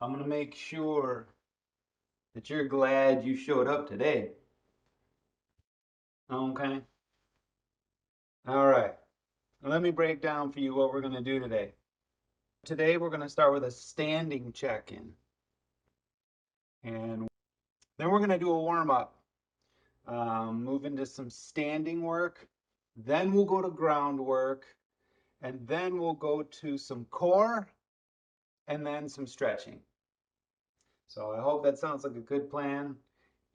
I'm going to make sure that you're glad you showed up today. Okay? All right. Let me break down for you what we're going to do today. Today, we're going to start with a standing check-in. And then we're going to do a warm-up. Move into some standing work. Then we'll go to groundwork. And then we'll go to some core and then some stretching. So I hope that sounds like a good plan.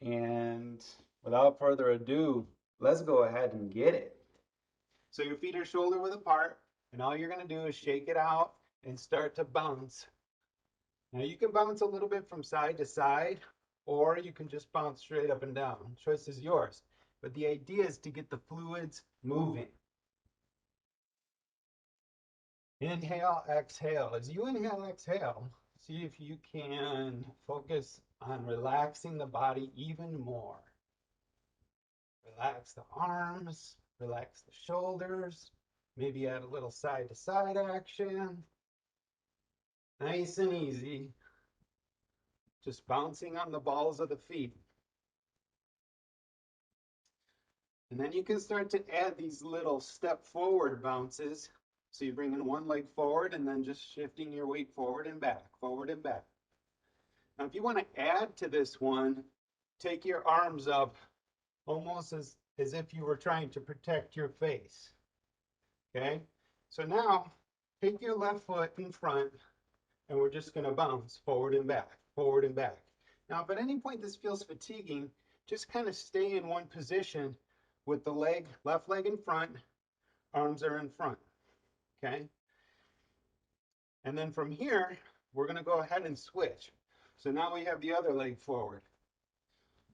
And without further ado, let's go ahead and get it. So your feet are shoulder width apart, and all you're going to do is shake it out and start to bounce. Now you can bounce a little bit from side to side, or you can just bounce straight up and down. Choice is yours. But the idea is to get the fluids moving. Inhale, exhale. As you inhale, exhale, see if you can focus on relaxing the body even more. Relax the arms, relax the shoulders, maybe add a little side to side action. Nice and easy. Just bouncing on the balls of the feet. And then you can start to add these little step forward bounces. So you bring in one leg forward and then just shifting your weight forward and back, forward and back. Now, if you want to add to this one, take your arms up almost as if you were trying to protect your face. Okay? So now, take your left foot in front, and we're just going to bounce forward and back, forward and back. Now, if at any point this feels fatiguing, just kind of stay in one position with the leg, left leg in front, arms are in front. Okay? And then from here, we're going to go ahead and switch. So now we have the other leg forward.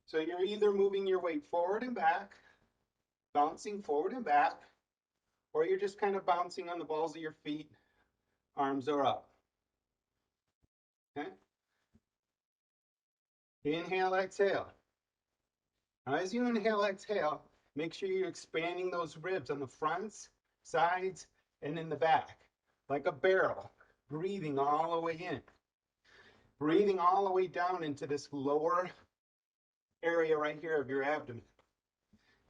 So you're either moving your weight forward and back, bouncing forward and back, or you're just kind of bouncing on the balls of your feet, arms are up. Okay? Inhale, exhale. Now, as you inhale, exhale, make sure you're expanding those ribs on the fronts, sides, and in the back, like a barrel, breathing all the way in. Breathing all the way down into this lower area right here of your abdomen.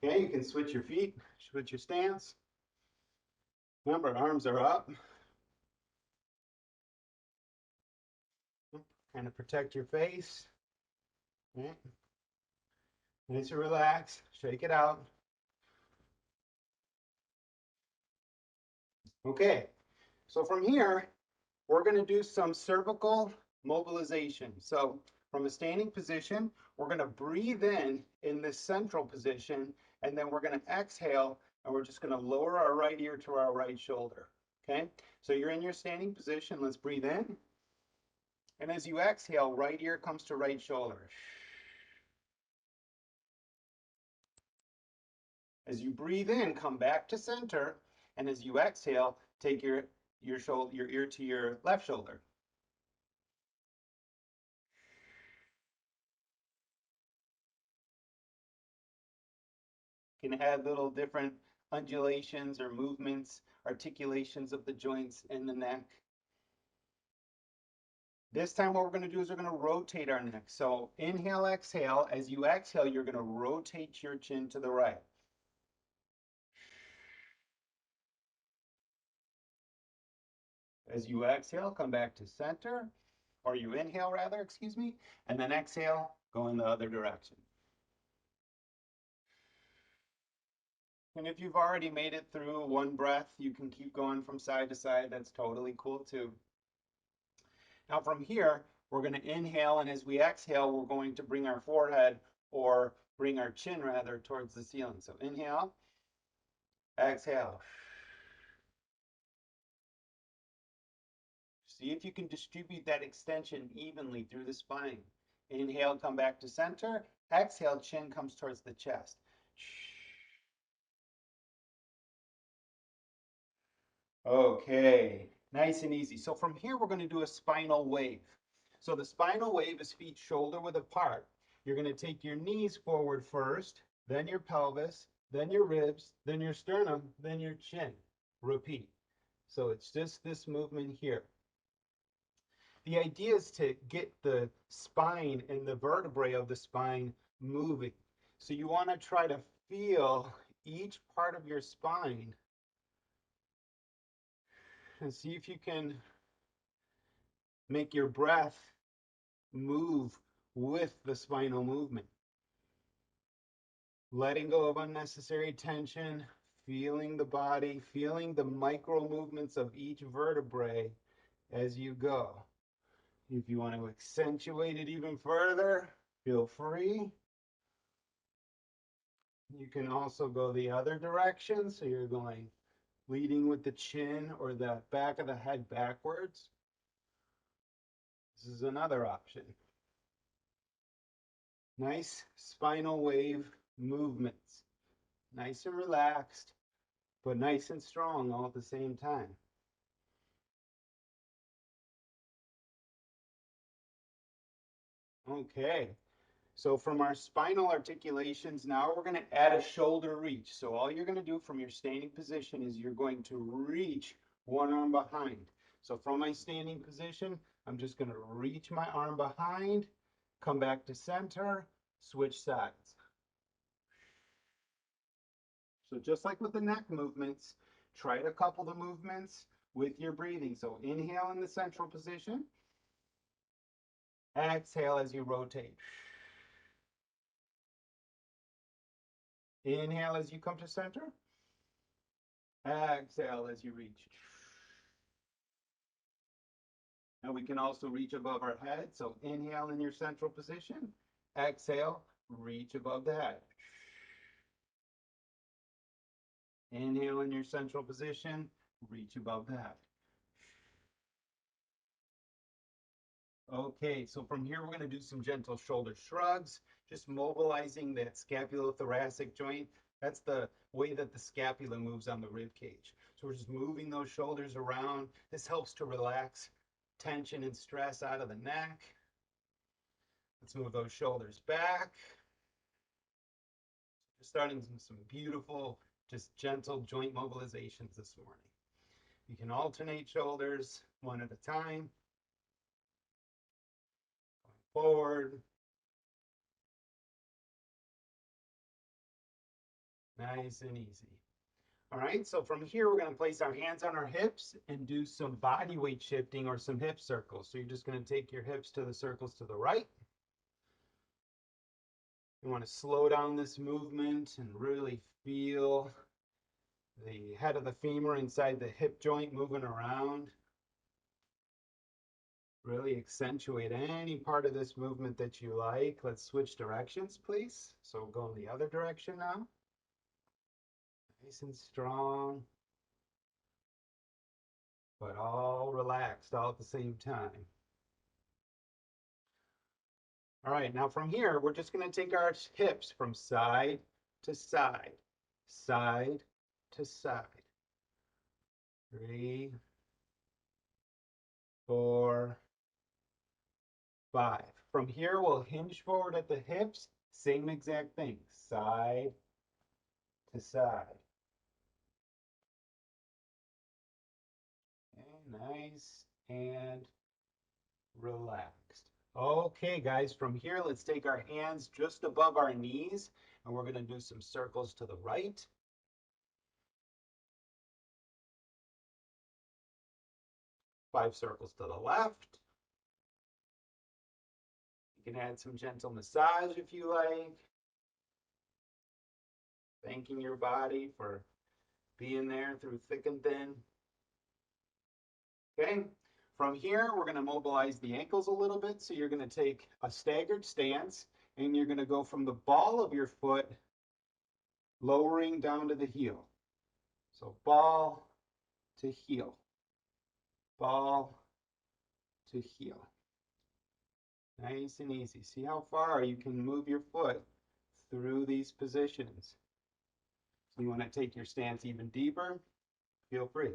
Okay, you can switch your feet, switch your stance. Remember, arms are up. Kind of protect your face. Okay. Nice and relax, shake it out. Okay, so from here, we're going to do some cervical mobilization. So from a standing position, we're going to breathe in this central position, and then we're going to exhale, and we're just going to lower our right ear to our right shoulder. Okay, so you're in your standing position. Let's breathe in. And as you exhale, right ear comes to right shoulder. As you breathe in, come back to center, and as you exhale, take your ear to your left shoulder. You can add little different undulations or movements, articulations of the joints in the neck. This time what we're going to do is we're going to rotate our neck. So inhale, exhale. As you exhale, you're going to rotate your chin to the right. As you exhale, come back to center, or you inhale rather, excuse me, and then exhale, go in the other direction. And if you've already made it through one breath, you can keep going from side to side. That's totally cool too. Now from here, we're going to inhale, and as we exhale, we're going to bring our forehead, or bring our chin rather, towards the ceiling. So inhale, exhale. See if you can distribute that extension evenly through the spine. Inhale, come back to center. Exhale, chin comes towards the chest. Okay, nice and easy. So from here, we're going to do a spinal wave. So the spinal wave is feet shoulder width apart. You're going to take your knees forward first, then your pelvis, then your ribs, then your sternum, then your chin. Repeat. So it's just this movement here. The idea is to get the spine and the vertebrae of the spine moving. So you want to try to feel each part of your spine and see if you can make your breath move with the spinal movement. Letting go of unnecessary tension, feeling the body, feeling the micro movements of each vertebrae as you go. If you want to accentuate it even further, feel free. You can also go the other direction. So you're going leading with the chin or the back of the head backwards. This is another option. Nice spinal wave movements. Nice and relaxed, but nice and strong all at the same time. Okay, so from our spinal articulations, now we're going to add a shoulder reach. So all you're going to do from your standing position is you're going to reach one arm behind. So from my standing position, I'm just going to reach my arm behind, come back to center, switch sides. So just like with the neck movements, try to couple the movements with your breathing. So inhale in the central position, exhale as you rotate. Inhale as you come to center, exhale as you reach. And we can also reach above our head. So inhale in your central position, exhale, reach above the head. Inhale in your central position, reach above the head. Okay, so from here, we're going to do some gentle shoulder shrugs, just mobilizing that scapulothoracic joint. That's the way that the scapula moves on the rib cage. So we're just moving those shoulders around. This helps to relax tension and stress out of the neck. Let's move those shoulders back. We're starting some beautiful, just gentle joint mobilizations this morning. You can alternate shoulders one at a time. Going forward. Nice and easy. All right, so from here, we're going to place our hands on our hips and do some body weight shifting or some hip circles. So you're just going to take your hips to the circles to the right. You want to slow down this movement and really feel the head of the femur inside the hip joint moving around. Really accentuate any part of this movement that you like. Let's switch directions, please. So go in the other direction now. Nice and strong, but all relaxed all at the same time. All right, now from here, we're just going to take our hips from side to side, side to side. 3, 4, 5. From here, we'll hinge forward at the hips, same exact thing, side to side. Okay, nice and relaxed. Okay, guys, from here, let's take our hands just above our knees, and we're going to do some circles to the right. 5 circles to the left. You can add some gentle massage if you like. Thanking your body for being there through thick and thin. Okay, from here, we're going to mobilize the ankles a little bit. So you're going to take a staggered stance and you're going to go from the ball of your foot, lowering down to the heel. So ball to heel, ball to heel. Nice and easy. See how far you can move your foot through these positions. So you want to take your stance even deeper, feel free.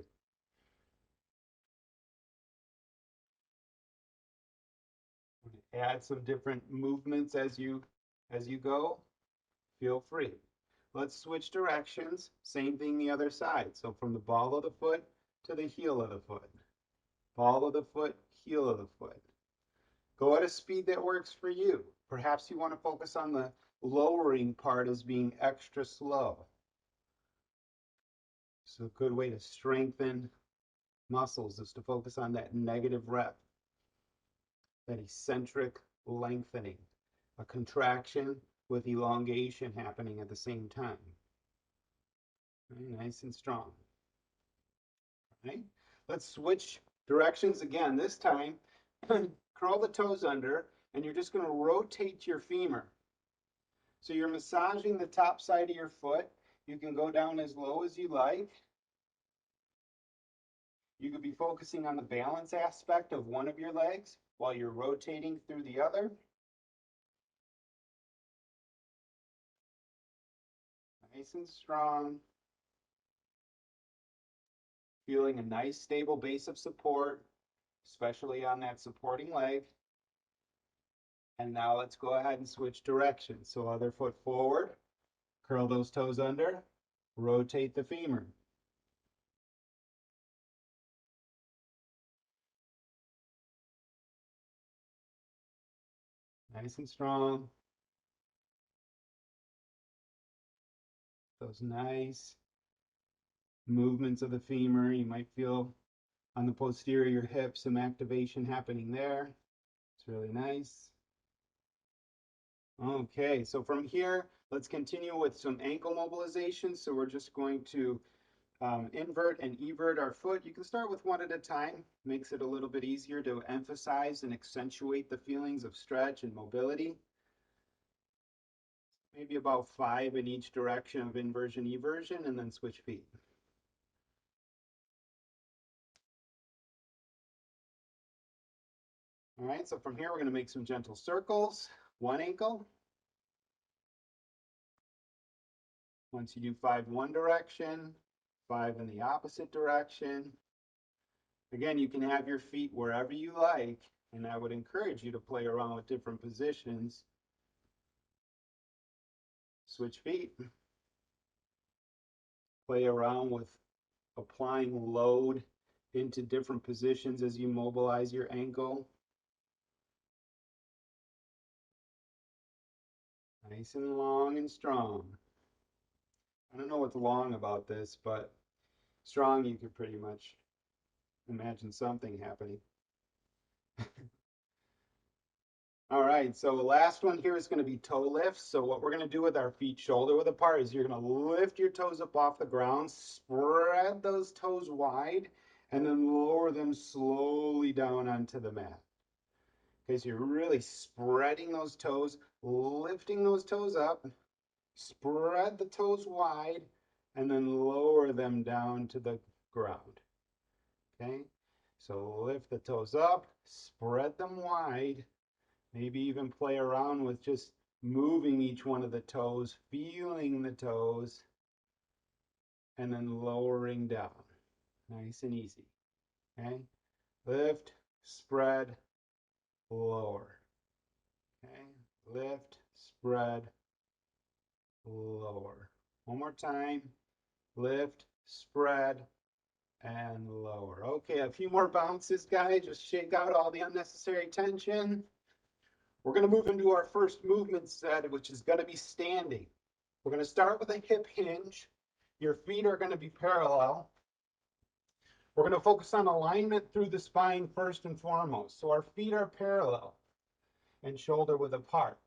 Add some different movements as you go, feel free. Let's switch directions. Same thing the other side. So from the ball of the foot to the heel of the foot. Ball of the foot, heel of the foot. Go at a speed that works for you. Perhaps you want to focus on the lowering part as being extra slow. So a good way to strengthen muscles is to focus on that negative rep, that eccentric lengthening, a contraction with elongation happening at the same time. Very nice and strong. Right? Let's switch directions again. This time, curl the toes under, and you're just going to rotate your femur. So you're massaging the top side of your foot. You can go down as low as you like. You could be focusing on the balance aspect of one of your legs while you're rotating through the other. Nice and strong. Feeling a nice stable base of support, especially on that supporting leg. And now let's go ahead and switch directions. So other foot forward, curl those toes under, rotate the femur. Nice and strong. Those nice movements of the femur. You might feel on the posterior hip some activation happening there. It's really nice. Okay, so from here, let's continue with some ankle mobilization. So we're just going to invert and evert our foot. You can start with one at a time. Makes it a little bit easier to emphasize and accentuate the feelings of stretch and mobility. Maybe about 5 in each direction of inversion, eversion, and then switch feet. All right, so from here, we're going to make some gentle circles. One ankle. Once you do 5 one direction, 5 in the opposite direction. Again, you can have your feet wherever you like, and I would encourage you to play around with different positions. Switch feet. Play around with applying load into different positions as you mobilize your ankle. Nice and long and strong. I don't know what's long about this, but strong, you could pretty much imagine something happening. All right, so the last one here is going to be toe lifts. So what we're going to do with our feet shoulder width apart is you're going to lift your toes up off the ground, spread those toes wide, and then lower them slowly down onto the mat. Okay, so you're really spreading those toes, lifting those toes up, spread the toes wide, and then lower them down to the ground. Okay, so lift the toes up, spread them wide, maybe even play around with just moving each one of the toes, feeling the toes, and then lowering down. Nice and easy. Okay, lift, spread, lower. Okay, lift, spread, lower. One more time. Lift, spread, and lower. Okay, a few more bounces, guys. Just shake out all the unnecessary tension. We're going to move into our first movement set, which is going to be standing. We're going to start with a hip hinge. Your feet are going to be parallel. We're going to focus on alignment through the spine first and foremost. So our feet are parallel and shoulder width apart.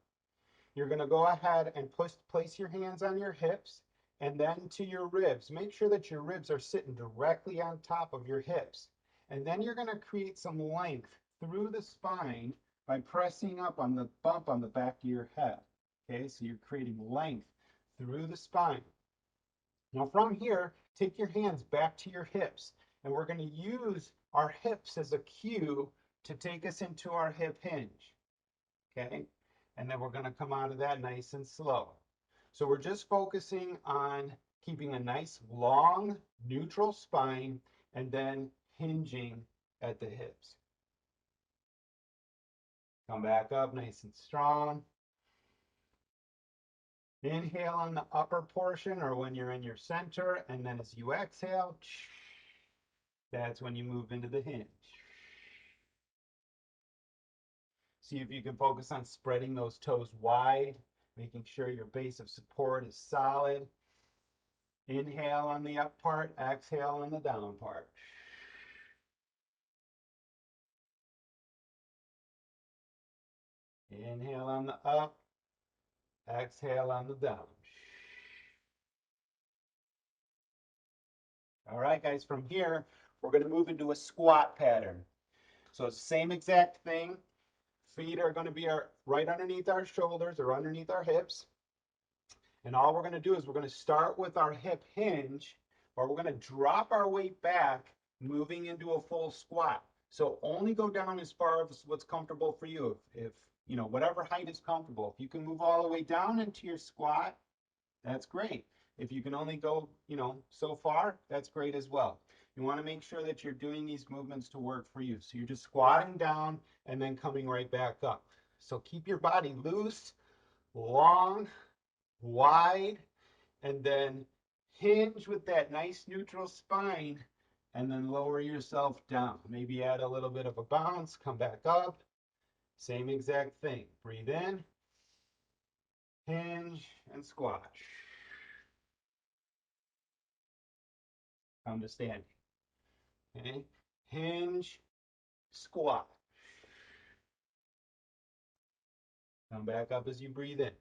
You're going to go ahead and place your hands on your hips and then to your ribs. Make sure that your ribs are sitting directly on top of your hips. And then you're going to create some length through the spine by pressing up on the bump on the back of your head. Okay, so you're creating length through the spine. Now from here, take your hands back to your hips, and we're going to use our hips as a cue to take us into our hip hinge. Okay, and then we're going to come out of that nice and slow. So we're just focusing on keeping a nice long neutral spine and then hinging at the hips. Come back up nice and strong. Inhale on the upper portion or when you're in your center, and then as you exhale, that's when you move into the hinge. See if you can focus on spreading those toes wide, making sure your base of support is solid. Inhale on the up part, exhale on the down part. Inhale on the up, exhale on the down. All right, guys, from here, we're going to move into a squat pattern. So same exact thing. Feet are going to be right underneath our shoulders or underneath our hips. And all we're going to do is we're going to start with our hip hinge, or we're going to drop our weight back, moving into a full squat. So only go down as far as what's comfortable for you. If you know, whatever height is comfortable. If you can move all the way down into your squat, that's great. If you can only go, you know, so far, that's great as well. You want to make sure that you're doing these movements to work for you. So you're just squatting down and then coming right back up. So keep your body loose, long, wide, and then hinge with that nice neutral spine, and then lower yourself down. Maybe add a little bit of a bounce, come back up. Same exact thing. Breathe in, hinge, and squat. Come to standing. Okay? Hinge, squat. Come back up as you breathe in.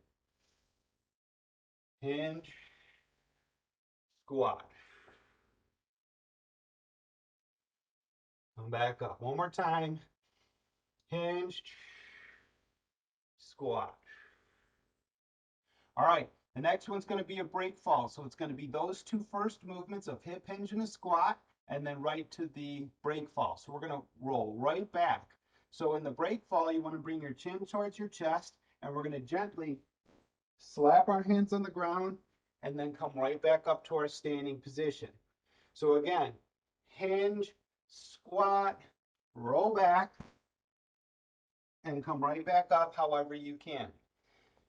Hinge, squat. Come back up. One more time. Hinge, squat. All right, the next one's going to be a break fall. So it's going to be those two first movements of hip hinge and a squat, and then right to the break fall. So we're going to roll right back. So in the break fall, you want to bring your chin towards your chest, and we're going to gently slap our hands on the ground and then come right back up to our standing position. So again, hinge, squat, roll back, and come right back up however you can.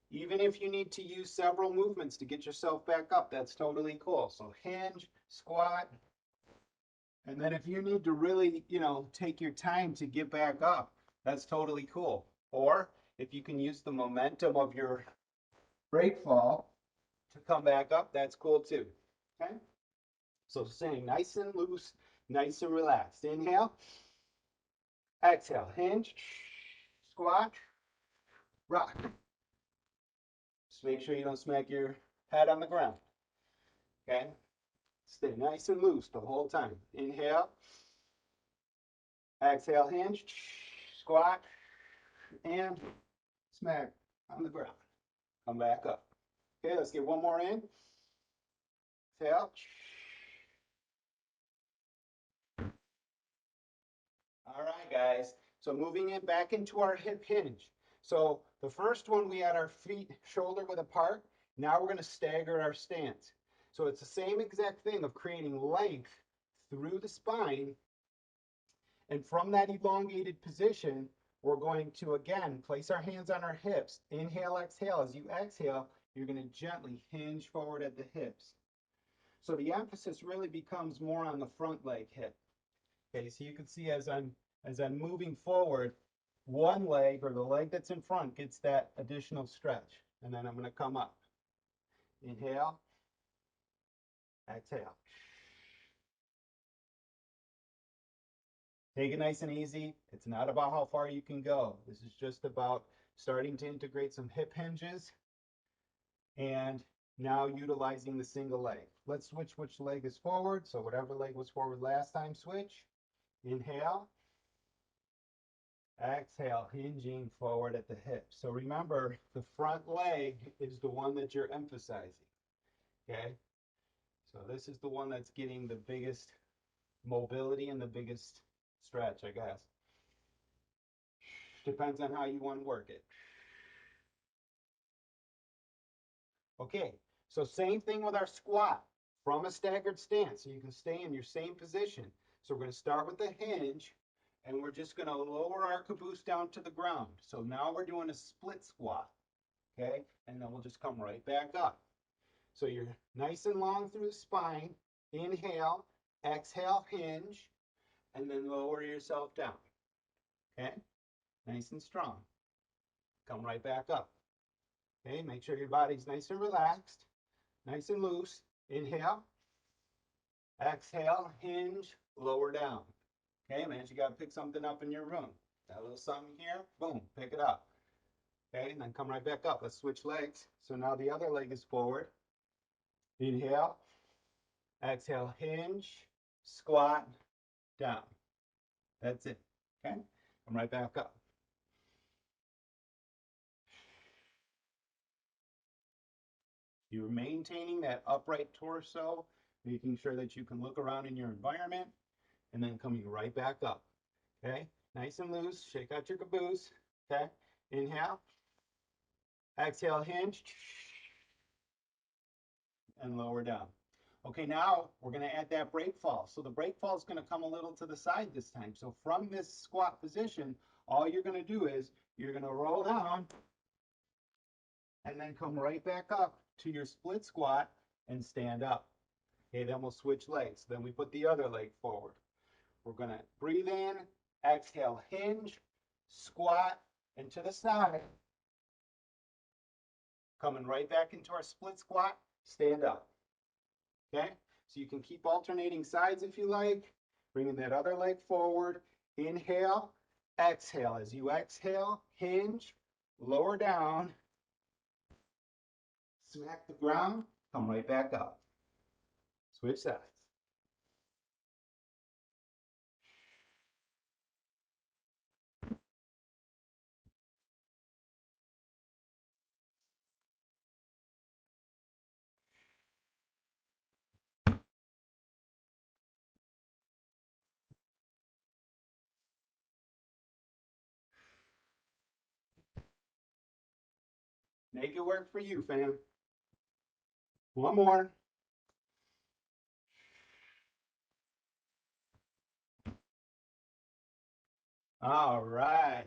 Even if you need to use several movements to get yourself back up, that's totally cool. So hinge, squat, and then if you need to really, you know, take your time to get back up, that's totally cool. Or if you can use the momentum of your break fall to come back up, that's cool too. Okay? So staying nice and loose, nice and relaxed. Inhale, exhale, hinge, squat, rock. Just make sure you don't smack your head on the ground. Okay? Stay nice and loose the whole time. Inhale, exhale, hinge, squat, and smack on the ground. Come back up. Okay, let's get one more in. Exhale. All right, guys. So moving it back into our hip hinge. So the first one, we had our feet shoulder width apart. Now we're going to stagger our stance. So it's the same exact thing of creating length through the spine. And from that elongated position, we're going to, again, place our hands on our hips. Inhale, exhale. As you exhale, you're going to gently hinge forward at the hips. So the emphasis really becomes more on the front leg hip. Okay, so you can see as I'm moving forward, one leg or the leg that's in front gets that additional stretch. And then I'm going to come up. Inhale, exhale. Take it nice and easy. It's not about how far you can go. This is just about starting to integrate some hip hinges and now utilizing the single leg. Let's switch which leg is forward. So whatever leg was forward last time, switch. Inhale. Exhale, hinging forward at the hip. So remember, the front leg is the one that you're emphasizing. Okay? So this is the one that's getting the biggest mobility and the biggest stretch, I guess. Depends on how you want to work it. Okay, so same thing with our squat from a staggered stance. So you can stay in your same position. So we're going to start with the hinge, and we're just going to lower our caboose down to the ground. So now we're doing a split squat. Okay, and then we'll just come right back up. So you're nice and long through the spine. Inhale, exhale, hinge, and then lower yourself down. Okay, nice and strong. Come right back up. Okay, make sure your body's nice and relaxed, nice and loose. Inhale, exhale, hinge, lower down. Okay, man, you got to pick something up in your room. Got a little something here, boom, pick it up. Okay, and then come right back up. Let's switch legs. So now the other leg is forward. Inhale, exhale, hinge, squat, down. That's it. Okay, come right back up. You're maintaining that upright torso, making sure that you can look around in your environment, and then coming right back up. Okay, nice and loose. Shake out your caboose. Okay, inhale, exhale, hinge, and lower down. Okay, now we're going to add that break fall. So the break fall is going to come a little to the side this time. So from this squat position, all you're going to do is you're going to roll down and then come right back up to your split squat and stand up. Okay, then we'll switch legs. Then we put the other leg forward. We're going to breathe in, exhale, hinge, squat, and to the side. Coming right back into our split squat, stand up. Okay, so you can keep alternating sides if you like. Bringing that other leg forward. Inhale, exhale. As you exhale, hinge, lower down, smack the ground, come right back up. Switch sides. Make it work for you, fam. One more. All right.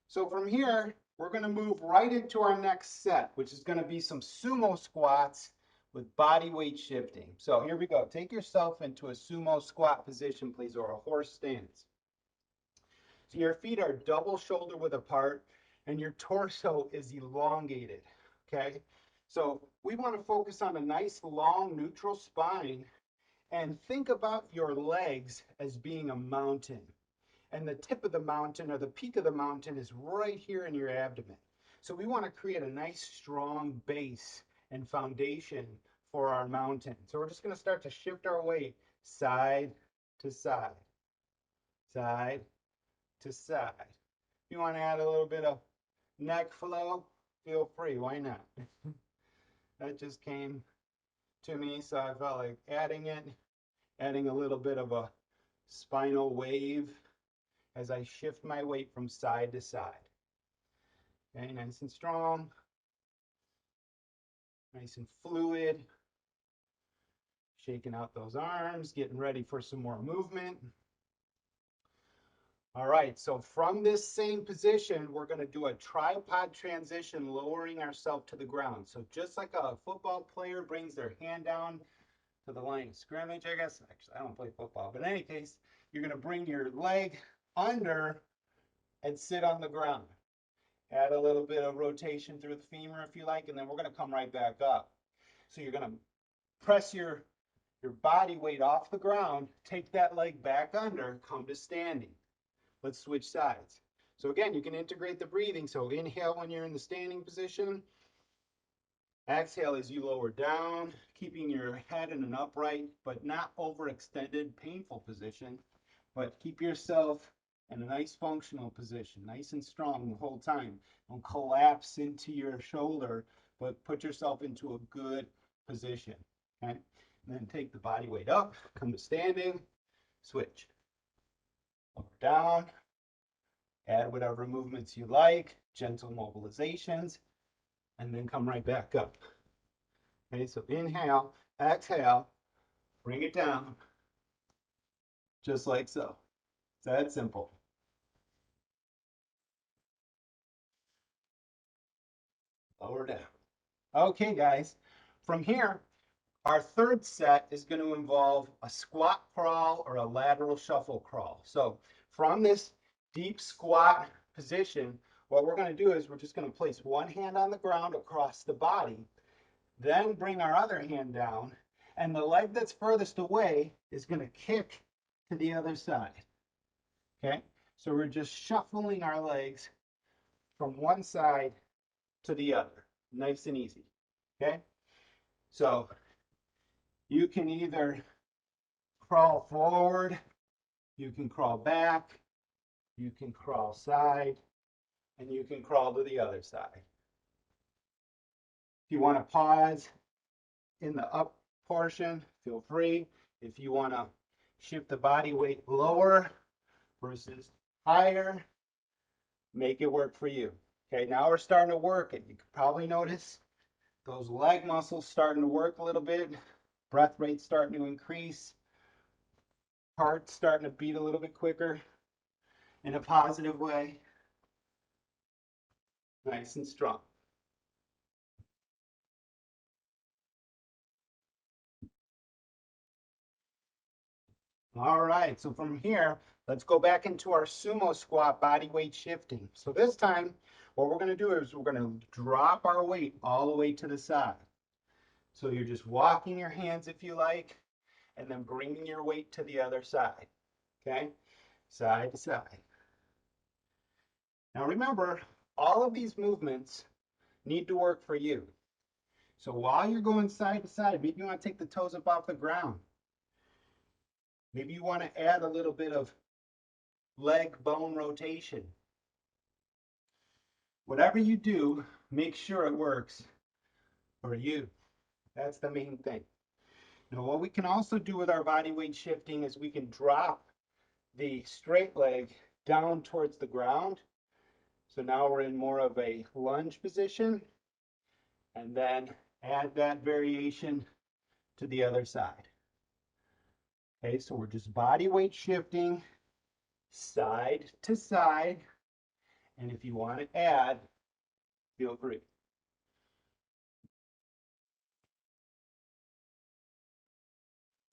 So from here, we're going to move right into our next set, which is going to be some sumo squats with body weight shifting. So here we go. Take yourself into a sumo squat position, please, or a horse stance. So your feet are double shoulder width apart and your torso is elongated, okay? So we want to focus on a nice long neutral spine and think about your legs as being a mountain. And the tip of the mountain or the peak of the mountain is right here in your abdomen. So we want to create a nice strong base and foundation for our mountain. So we're just going to start to shift our weight side to side, side to side. If you want to add a little bit of neck flow, feel free. Why not? That just came to me, so I felt like adding it, adding a little bit of a spinal wave as I shift my weight from side to side. Okay, nice and strong, nice and fluid. Shaking out those arms, getting ready for some more movement. All right, so from this same position, we're going to do a tripod transition, lowering ourselves to the ground. So just like a football player brings their hand down to the line of scrimmage, I guess. Actually, I don't play football, but in any case, you're going to bring your leg under and sit on the ground. Add a little bit of rotation through the femur if you like, and then we're going to come right back up. So you're going to press your body weight off the ground, take that leg back under, come to standing. Let's switch sides. So again, you can integrate the breathing. So inhale when you're in the standing position. Exhale as you lower down, keeping your head in an upright but not overextended, painful position. But keep yourself in a nice functional position, nice and strong the whole time. Don't collapse into your shoulder, but put yourself into a good position. Okay? And then take the body weight up, come to standing, switch. Lower down, add whatever movements you like, gentle mobilizations, and then come right back up. Okay, so inhale, exhale, bring it down, just like so. It's that simple. Lower down. Okay, guys, from here, our third set is going to involve a squat crawl or a lateral shuffle crawl. So from this deep squat position, what we're going to do is we're just going to place one hand on the ground across the body, then bring our other hand down, and the leg that's furthest away is going to kick to the other side. Okay? So we're just shuffling our legs from one side to the other. Nice and easy. Okay? So you can either crawl forward, you can crawl back, you can crawl side, and you can crawl to the other side. If you want to pause in the up portion, feel free. If you want to shift the body weight lower versus higher, make it work for you. Okay, now we're starting to work it. You can probably notice those leg muscles starting to work a little bit, breath rate starting to increase, heart starting to beat a little bit quicker in a positive way. Nice and strong. All right, so from here, let's go back into our sumo squat body weight shifting. So this time, what we're going to do is we're going to drop our weight all the way to the side. So you're just walking your hands if you like, and then bringing your weight to the other side. Okay? Side to side. Now remember, all of these movements need to work for you. So while you're going side to side, maybe you want to take the toes up off the ground. Maybe you want to add a little bit of leg bone rotation. Whatever you do, make sure it works for you. That's the main thing. Now, what we can also do with our body weight shifting is we can drop the straight leg down towards the ground. So now we're in more of a lunge position, and then add that variation to the other side. Okay, so we're just body weight shifting side to side. And if you want to add, feel free.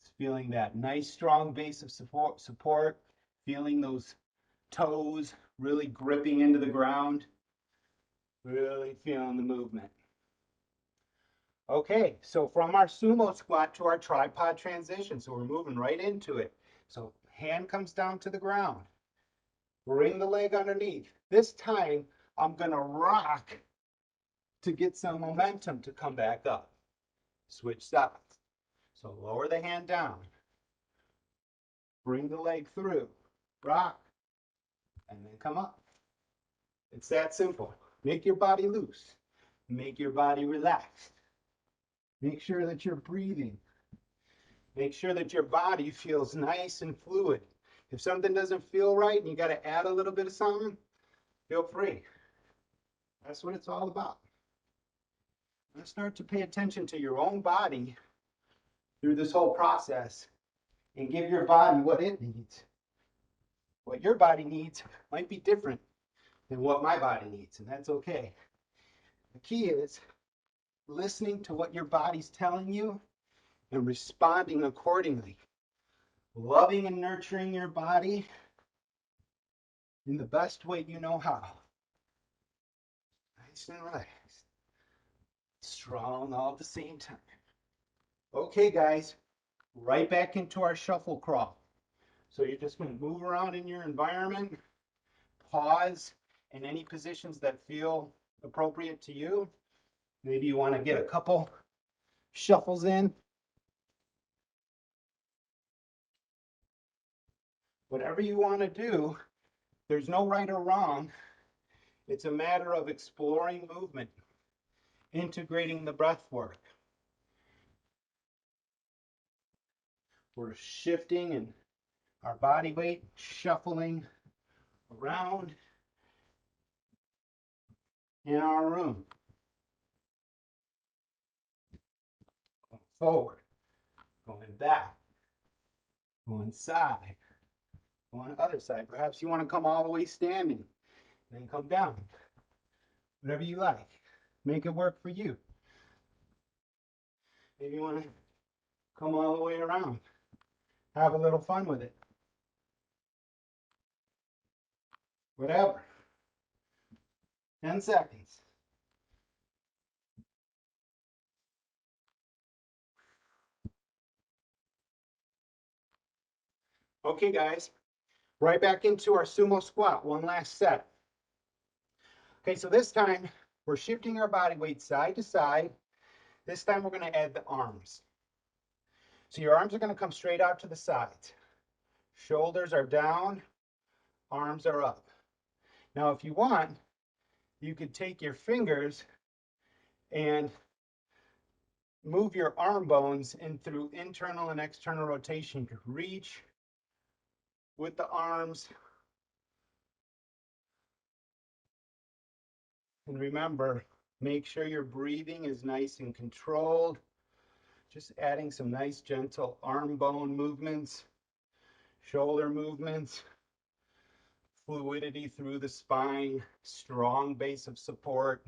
It's feeling that nice strong base of support, feeling those toes really gripping into the ground, really feeling the movement. Okay, so from our sumo squat to our tripod transition, so we're moving right into it. So hand comes down to the ground. Bring the leg underneath. This time, I'm going to rock to get some momentum to come back up. Switch sides. So lower the hand down. Bring the leg through. Rock. And then come up. It's that simple. Make your body loose. Make your body relaxed. Make sure that you're breathing. Make sure that your body feels nice and fluid. If something doesn't feel right and you got to add a little bit of something, feel free. That's what it's all about. Let's start to pay attention to your own body through this whole process and give your body what it needs. What your body needs might be different than what my body needs, and that's okay. The key is listening to what your body's telling you and responding accordingly. Loving and nurturing your body in the best way you know how. Nice and relaxed. Strong all at the same time. Okay, guys, right back into our shuffle crawl. So you're just going to move around in your environment, pause in any positions that feel appropriate to you. Maybe you want to get a couple shuffles in. Whatever you want to do, there's no right or wrong. It's a matter of exploring movement, integrating the breath work. We're shifting and our body weight shuffling around in our room. Going forward, going back, going side, going other side. Perhaps you want to come all the way standing, then come down. Whatever you like. Make it work for you. Maybe you want to come all the way around. Have a little fun with it. Whatever. 10 seconds. Okay, guys, right back into our sumo squat. One last set. Okay, so this time we're shifting our body weight side to side. This time we're going to add the arms. So your arms are going to come straight out to the sides. Shoulders are down, arms are up. Now, if you want, you could take your fingers and move your arm bones in through internal and external rotation. You could reach with the arms. And remember, make sure your breathing is nice and controlled. Just adding some nice gentle arm bone movements, shoulder movements, fluidity through the spine, strong base of support.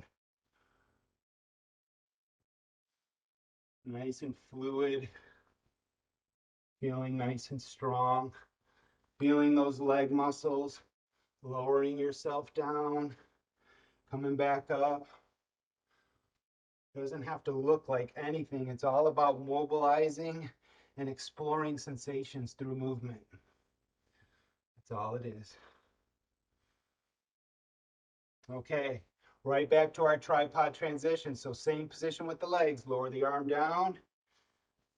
Nice and fluid, feeling nice and strong, feeling those leg muscles, lowering yourself down, coming back up. Doesn't have to look like anything. It's all about mobilizing and exploring sensations through movement. That's all it is. Okay, right back to our tripod transition. So same position with the legs. Lower the arm down,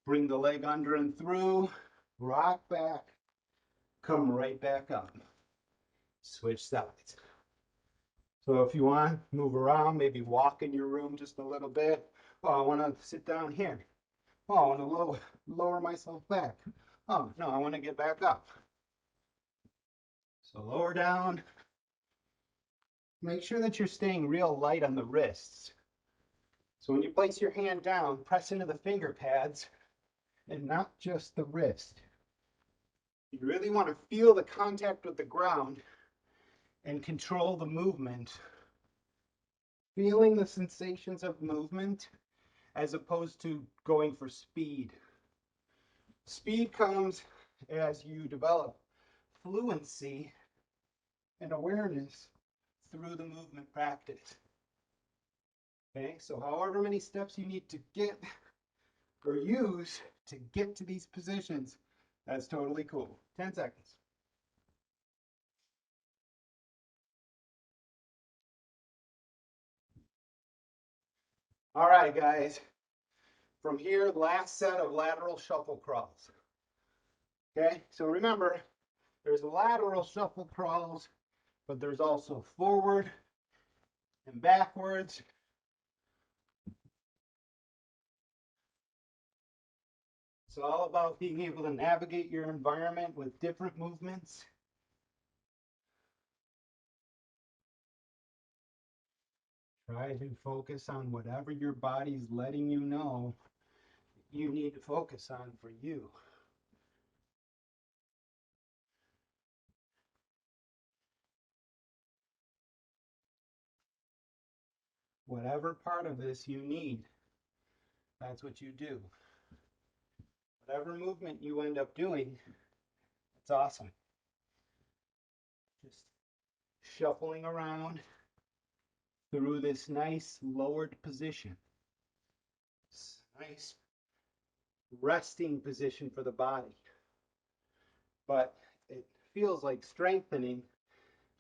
bring the leg under and through, rock back, come right back up. Switch sides. So if you want, move around, maybe walk in your room just a little bit. Oh, I want to sit down here. Oh, I want to lower myself back. Oh, no, I want to get back up. So lower down. Make sure that you're staying real light on the wrists. So when you place your hand down, press into the finger pads and not just the wrist. You really want to feel the contact with the ground and control the movement. Feeling the sensations of movement as opposed to going for speed. Speed comes as you develop fluency and awareness through the movement practice. Okay, so however many steps you need to get or use to get to these positions, that's totally cool. 10 seconds. All right, guys. From here, last set of lateral shuffle crawls. Okay, so remember, there's lateral shuffle crawls, but there's also forward and backwards. It's all about being able to navigate your environment with different movements. Try to focus on whatever your body's letting you know you need to focus on for you. Whatever part of this you need, that's what you do. Whatever movement you end up doing, it's awesome. Just shuffling around through this nice lowered position. It's a nice resting position for the body. But it feels like strengthening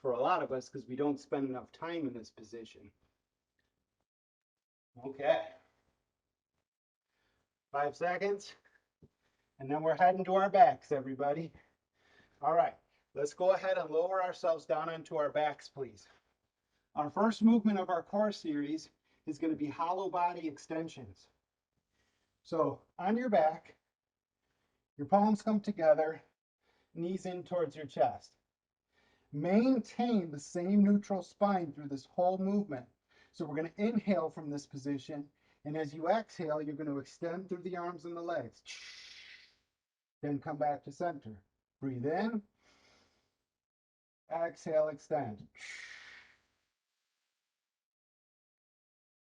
for a lot of us because we don't spend enough time in this position. Okay. 5 seconds. And then we're heading to our backs, everybody. All right. Let's go ahead and lower ourselves down onto our backs, please. Our first movement of our core series is going to be hollow body extensions. So on your back, your palms come together, knees in towards your chest. Maintain the same neutral spine through this whole movement. So we're going to inhale from this position, and as you exhale, you're going to extend through the arms and the legs. Then come back to center. Breathe in, exhale, extend.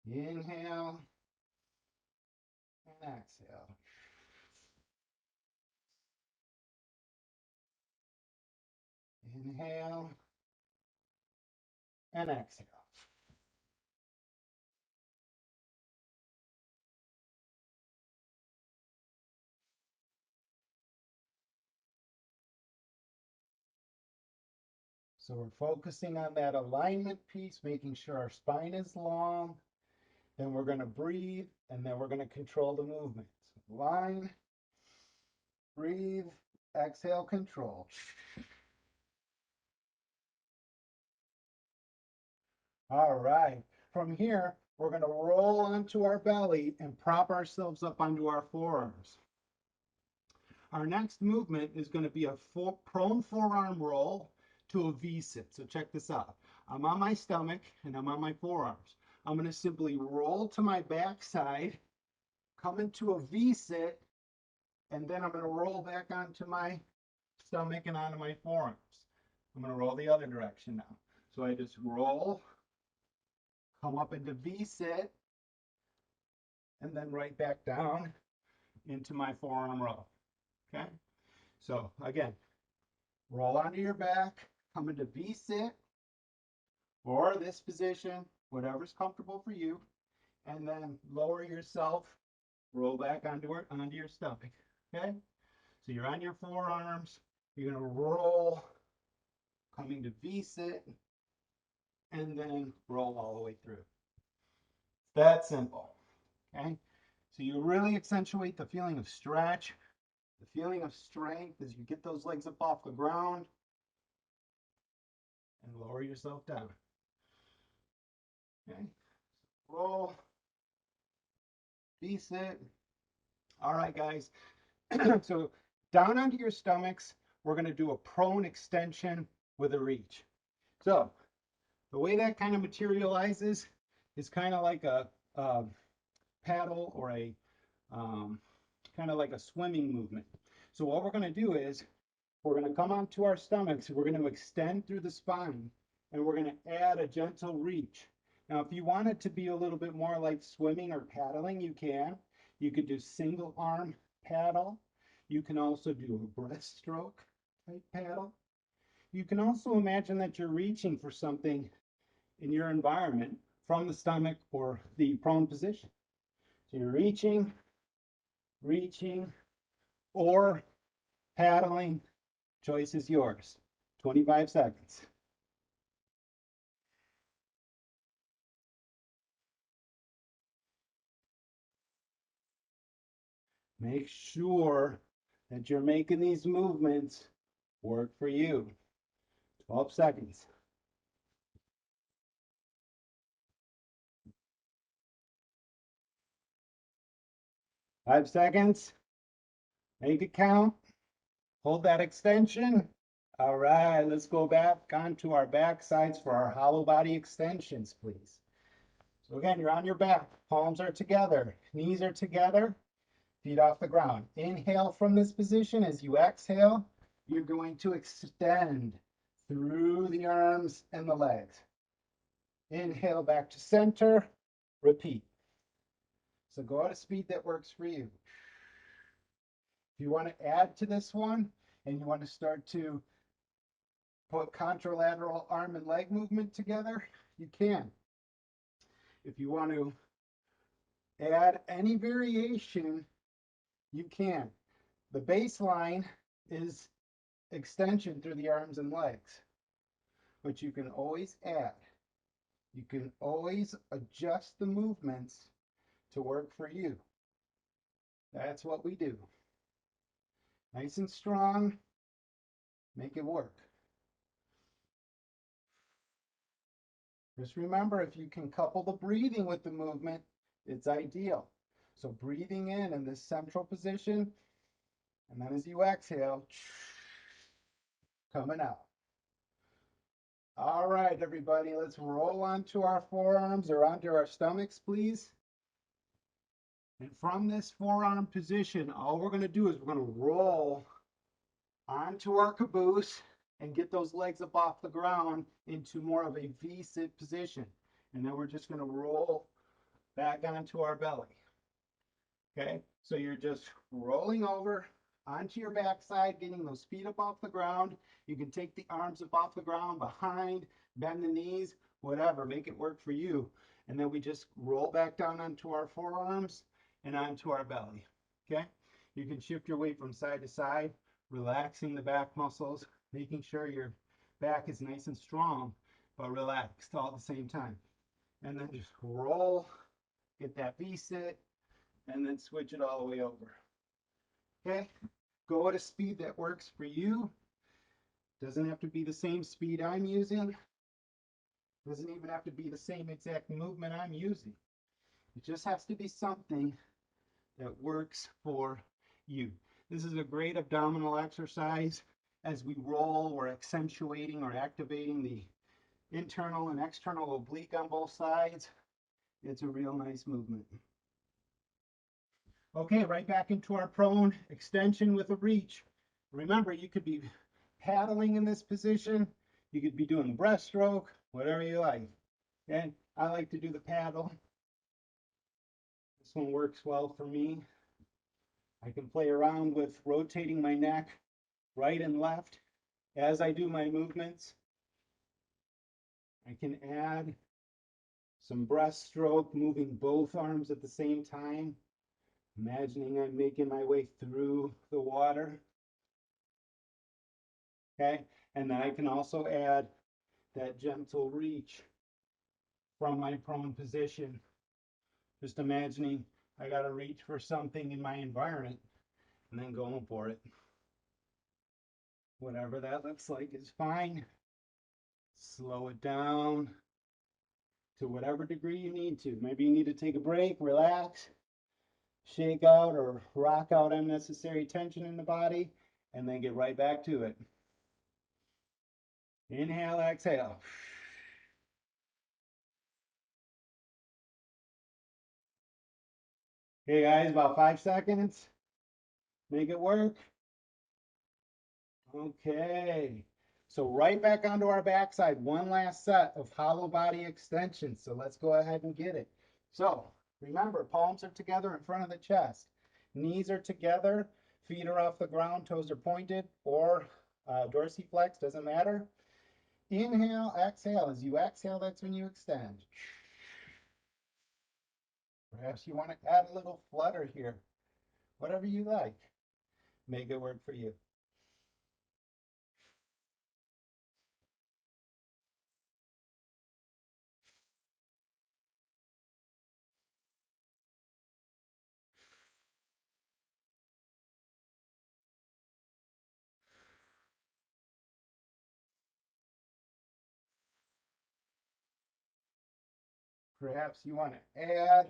Inhale and exhale. Inhale and exhale. So we're focusing on that alignment piece, making sure our spine is long. Then we're going to breathe, and then we're going to control the movement. So line, breathe, exhale, control. All right. From here, we're going to roll onto our belly and prop ourselves up onto our forearms. Our next movement is going to be a prone forearm roll to a V-sit. So check this out. I'm on my stomach and I'm on my forearms. I'm going to simply roll to my backside, come into a V-sit, and then I'm going to roll back onto my stomach and onto my forearms. I'm going to roll the other direction now. So I just roll, come up into V-sit, and then right back down into my forearm row. Okay? So again, roll onto your back, come into V-sit, or this position, whatever's comfortable for you, and then lower yourself, roll back onto your stomach. Okay? So you're on your forearms, you're going to roll, coming to V-sit, and then roll all the way through. It's that simple. Okay? So you really accentuate the feeling of stretch, the feeling of strength as you get those legs up off the ground and lower yourself down. Okay? Roll, V-sit. All right, guys. So down onto your stomachs, we're going to do a prone extension with a reach. So the way that kind of materializes is kind of like a paddle or a kind of like a swimming movement. So what we're going to do is we're going to come onto our stomachs, we're going to extend through the spine, and we're going to add a gentle reach. Now, if you want it to be a little bit more like swimming or paddling, you can. You could do single arm paddle. You can also do a breaststroke type paddle. You can also imagine that you're reaching for something in your environment from the stomach or the prone position. So you're reaching, or paddling. Choice is yours. 25 seconds. Make sure that you're making these movements work for you. 12 seconds. 5 seconds. Make it count. Hold that extension. All right, let's go back onto our back sides for our hollow body extensions, please. So again, you're on your back. Palms are together. Knees are together. Feet off the ground. Inhale from this position. As you exhale, you're going to extend through the arms and the legs. Inhale back to center. Repeat. So go at a speed that works for you. If you want to add to this one and you want to start to put contralateral arm and leg movement together, you can. If you want to add any variation, you can. The baseline is extension through the arms and legs, but you can always add. You can always adjust the movements to work for you. That's what we do. Nice and strong, make it work. Just remember, if you can couple the breathing with the movement, it's ideal. So breathing in this central position, and then as you exhale, coming out. All right, everybody, let's roll onto our forearms or onto our stomachs, please. And from this forearm position, all we're going to do is we're going to roll onto our caboose and get those legs up off the ground into more of a V-sit position. And then we're just going to roll back onto our belly. Okay, so you're just rolling over onto your backside, getting those feet up off the ground. You can take the arms up off the ground behind, bend the knees, whatever, make it work for you. And then we just roll back down onto our forearms and onto our belly. Okay, you can shift your weight from side to side, relaxing the back muscles, making sure you're back is nice and strong, but relaxed all at the same time. And then just roll, get that V-sit, and then switch it all the way over. Okay? Go at a speed that works for you. Doesn't have to be the same speed I'm using. Doesn't even have to be the same exact movement I'm using. It just has to be something that works for you. This is a great abdominal exercise. As we roll, we're accentuating or activating the internal and external oblique on both sides. It's a real nice movement. Okay, right back into our prone extension with a reach. Remember, you could be paddling in this position. You could be doing the breaststroke, whatever you like. Okay, I like to do the paddle. This one works well for me. I can play around with rotating my neck right and left as I do my movements. I can add some breaststroke, moving both arms at the same time, imagining I'm making my way through the water. Okay, and then I can also add that gentle reach from my prone position. Just imagining I got to reach for something in my environment and then going for it. Whatever that looks like is fine. Slow it down to whatever degree you need to. Maybe you need to take a break, relax, shake out or rock out unnecessary tension in the body, and then get right back to it. Inhale, exhale. Okay, guys, about 5 seconds. Make it work. Okay. So right back onto our backside. One last set of hollow body extensions. So let's go ahead and get it. So remember, palms are together in front of the chest. Knees are together. Feet are off the ground. Toes are pointed or dorsiflex. Doesn't matter. Inhale, exhale. As you exhale, that's when you extend. Perhaps you want to add a little flutter here. Whatever you like. Make it work for you. Perhaps you want to add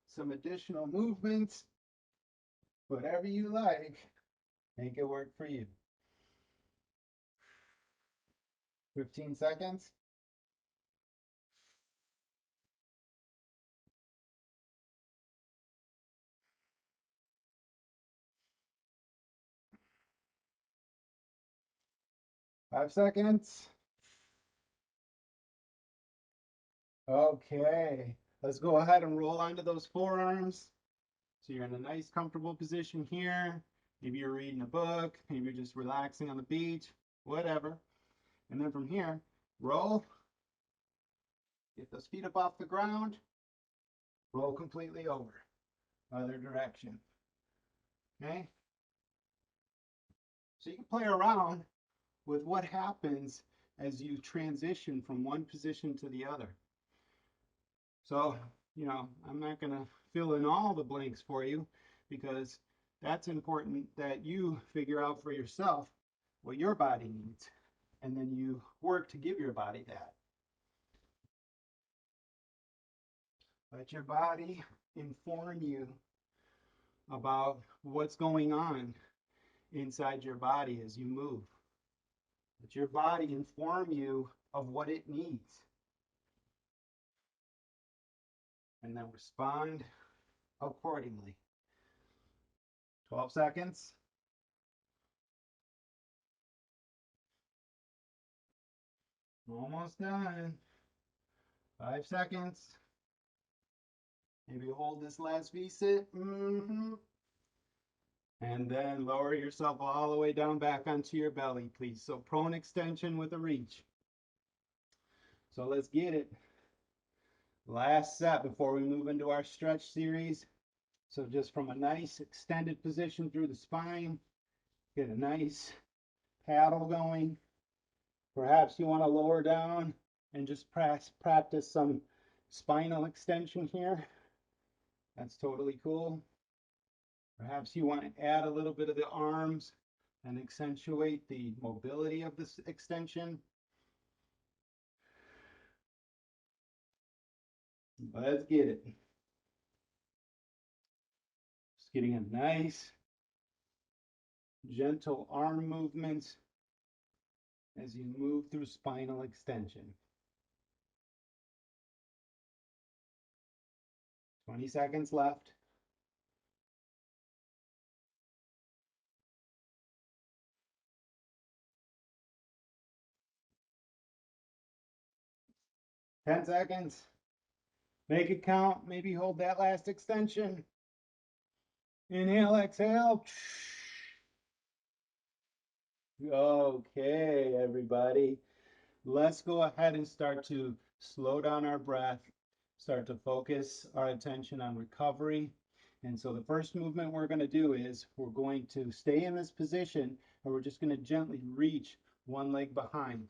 some additional movements. Whatever you like, make it work for you. 15 seconds. Five seconds. Okay, let's go ahead and roll onto those forearms. So you're in a nice, comfortable position here. Maybe you're reading a book, maybe you're just relaxing on the beach, whatever. And then from here, roll, get those feet up off the ground, roll completely over, other direction. Okay? So you can play around with what happens as you transition from one position to the other. So, I'm not going to fill in all the blanks for you because that's important that you figure out for yourself what your body needs and then you work to give your body that. Let your body inform you about what's going on inside your body as you move. Let your body inform you of what it needs. And then respond accordingly. 12 seconds. Almost done. 5 seconds. Maybe hold this last V-sit. And then lower yourself all the way down back onto your belly, please. So prone extension with a reach. So let's get it. Last set before we move into our stretch series. So just from a nice extended position through the spine, get a nice paddle going. Perhaps you want to lower down and just practice some spinal extension here. That's totally cool. Perhaps you want to add a little bit of the arms and accentuate the mobility of this extension. Let's get it. Just getting a nice, gentle arm movements as you move through spinal extension. 20 seconds left. Ten seconds. Make it count. Maybe hold that last extension. Inhale, exhale. Okay, everybody. Let's go ahead and start to slow down our breath, start to focus our attention on recovery. And so the first movement we're going to do is we're going to stay in this position and we're just going to gently reach one leg behind.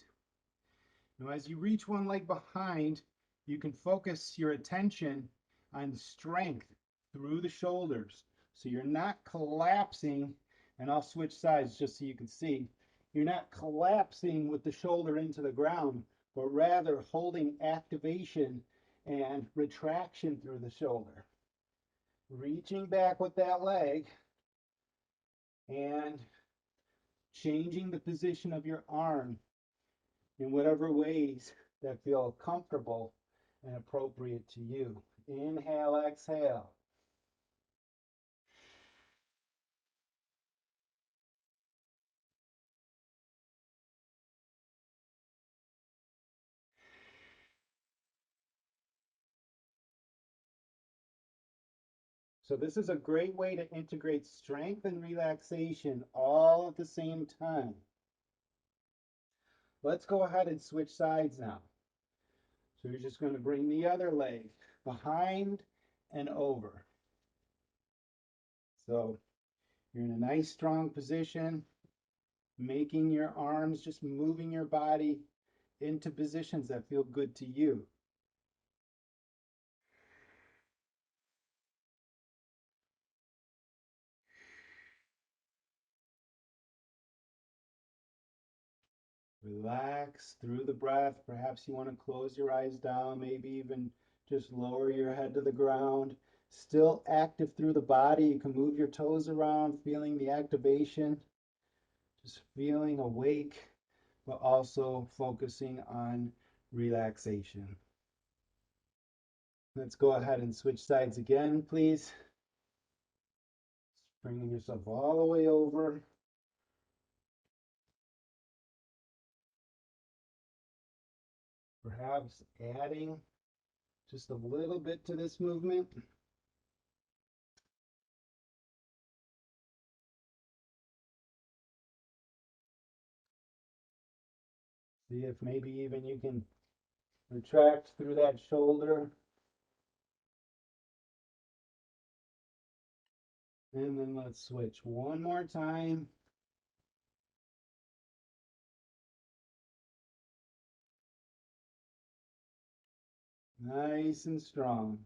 Now, as you reach one leg behind, you can focus your attention on strength through the shoulders. So you're not collapsing, and I'll switch sides just so you can see. You're not collapsing with the shoulder into the ground, but rather holding activation and retraction through the shoulder. Reaching back with that leg and changing the position of your arm in whatever ways that feel comfortable and appropriate to you. Inhale, exhale. So this is a great way to integrate strength and relaxation all at the same time. Let's go ahead and switch sides now. So you're just going to bring the other leg behind and over. So you're in a nice strong position, making your arms, just moving your body into positions that feel good to you. Relax through the breath. Perhaps you want to close your eyes down, maybe even just lower your head to the ground. Still active through the body. You can move your toes around, feeling the activation, just feeling awake, but also focusing on relaxation. Let's go ahead and switch sides again, please. Bringing yourself all the way over. Perhaps adding just a little bit to this movement. See if maybe even you can retract through that shoulder. And then let's switch one more time. Nice and strong.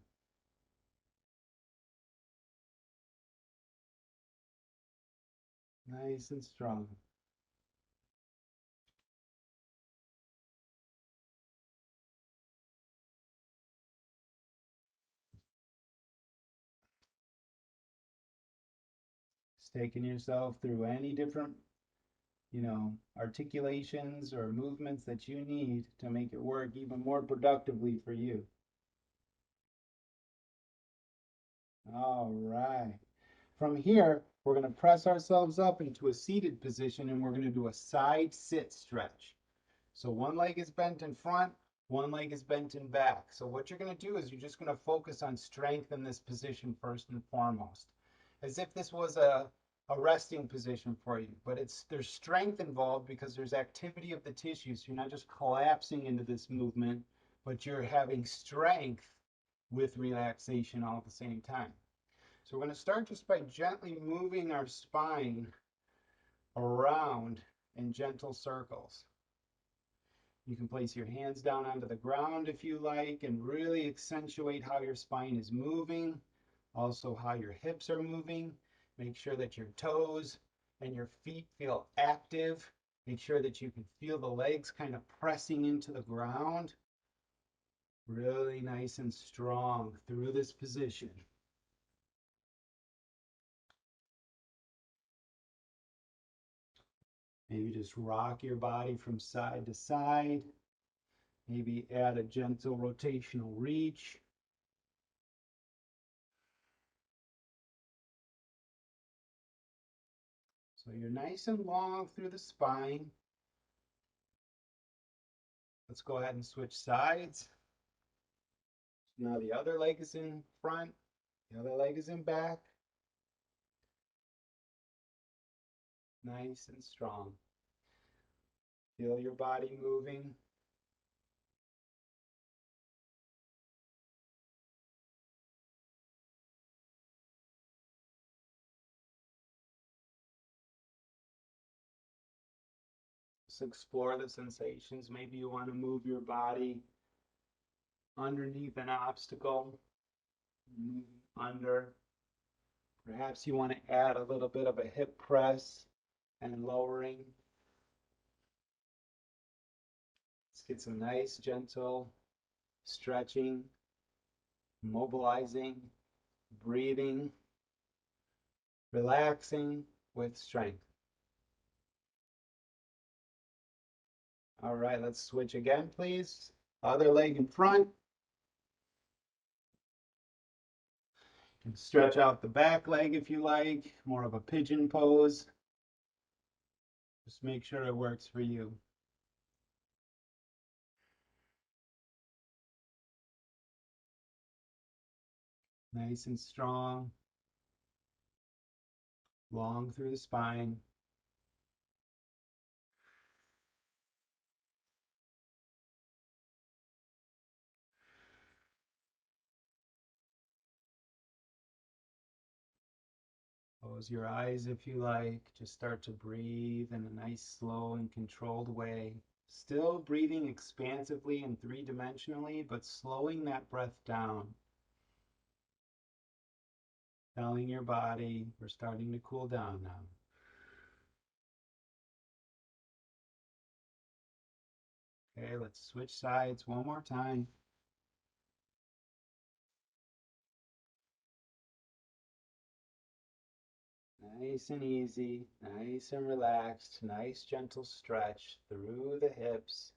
Nice and strong. Just taking yourself through any different, articulations or movements that you need to make it work even more productively for you. All right. From here, we're going to press ourselves up into a seated position and we're going to do a side sit stretch. So one leg is bent in front, one leg is bent in back. So what you're going to do is you're just going to focus on strength in this position first and foremost, as if this was a resting position for you. But there's strength involved because there's activity of the tissues. You're not just collapsing into this movement, but you're having strength with relaxation all at the same time. So we're going to start just by gently moving our spine around in gentle circles. You can place your hands down onto the ground if you like and really accentuate how your spine is moving, also how your hips are moving. Make sure that your toes and your feet feel active. Make sure that you can feel the legs kind of pressing into the ground. Really nice and strong through this position. Maybe just rock your body from side to side. Maybe add a gentle rotational reach. So you're nice and long through the spine. Let's go ahead and switch sides. Now the other leg is in front, the other leg is in back. Nice and strong. Feel your body moving. Just explore the sensations. Maybe you want to move your body underneath an obstacle, under. Perhaps you want to add a little bit of a hip press and lowering. Let's get some nice, gentle stretching, mobilizing, breathing, relaxing with strength. All right, let's switch again, please. Other leg in front. You can stretch out the back leg if you like, more of a pigeon pose. Just make sure it works for you. Nice and strong, long through the spine. Close your eyes if you like. Just start to breathe in a nice, slow, and controlled way. Still breathing expansively and three-dimensionally, but slowing that breath down. Telling your body we're starting to cool down now. Okay, let's switch sides one more time. Nice and easy, nice and relaxed, nice gentle stretch through the hips,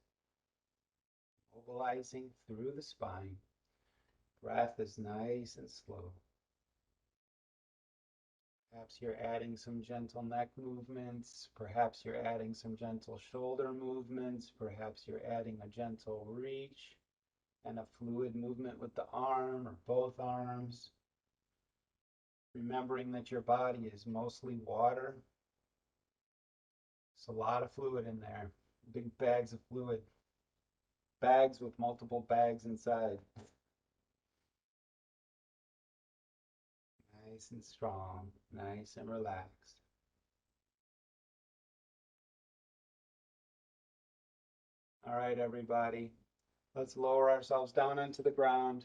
mobilizing through the spine. Breath is nice and slow. Perhaps you're adding some gentle neck movements. Perhaps you're adding some gentle shoulder movements. Perhaps you're adding a gentle reach and a fluid movement with the arm or both arms. Remembering that your body is mostly water. There's a lot of fluid in there. Big bags of fluid. Bags with multiple bags inside. Nice and strong. Nice and relaxed. All right, everybody. Let's lower ourselves down onto the ground.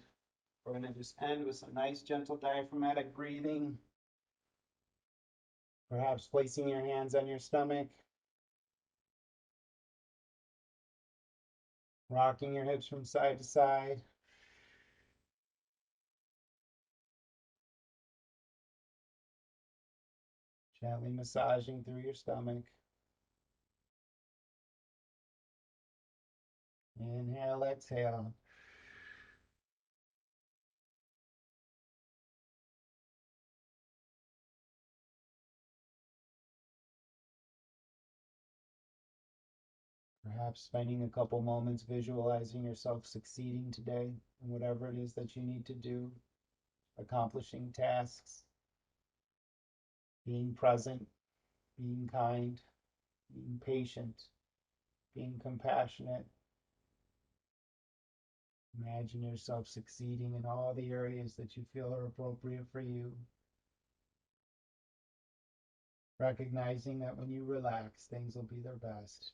We're going to just end with some nice, gentle diaphragmatic breathing. Perhaps placing your hands on your stomach. Rocking your hips from side to side. Gently massaging through your stomach. Inhale, exhale. Perhaps spending a couple moments visualizing yourself succeeding today in whatever it is that you need to do, accomplishing tasks, being present, being kind, being patient, being compassionate. Imagine yourself succeeding in all the areas that you feel are appropriate for you. Recognizing that when you relax, things will be their best.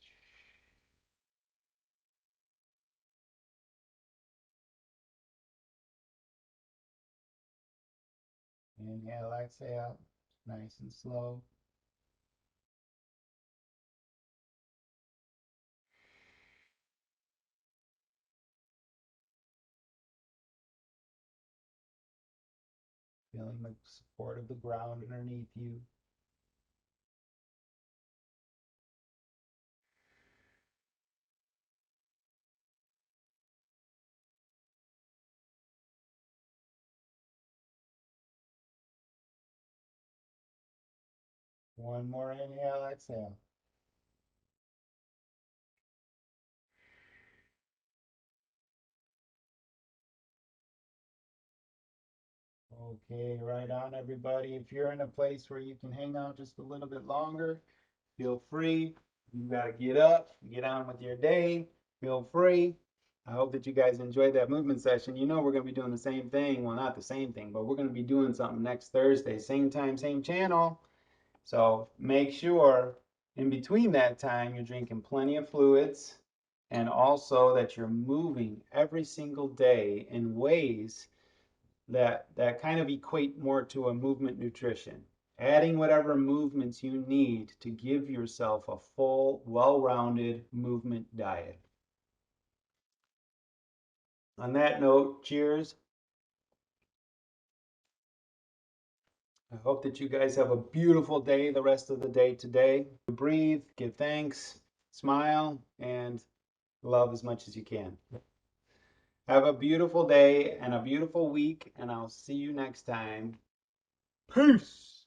Inhale, exhale, nice and slow. Feeling the support of the ground underneath you. One more inhale, exhale. Okay, right on, everybody. If you're in a place where you can hang out just a little bit longer, feel free. You got to get up, get on with your day. Feel free. I hope that you guys enjoyed that movement session. You know we're going to be doing the same thing. Well, not the same thing, but we're going to be doing something next Thursday. Same time, same channel. So make sure in between that time you're drinking plenty of fluids and also that you're moving every single day in ways that kind of equate more to a movement nutrition. Adding whatever movements you need to give yourself a full, well-rounded movement diet. On that note, cheers. I hope that you guys have a beautiful day the rest of the day today. Breathe, give thanks, smile, and love as much as you can. Have a beautiful day and a beautiful week, and I'll see you next time. Peace.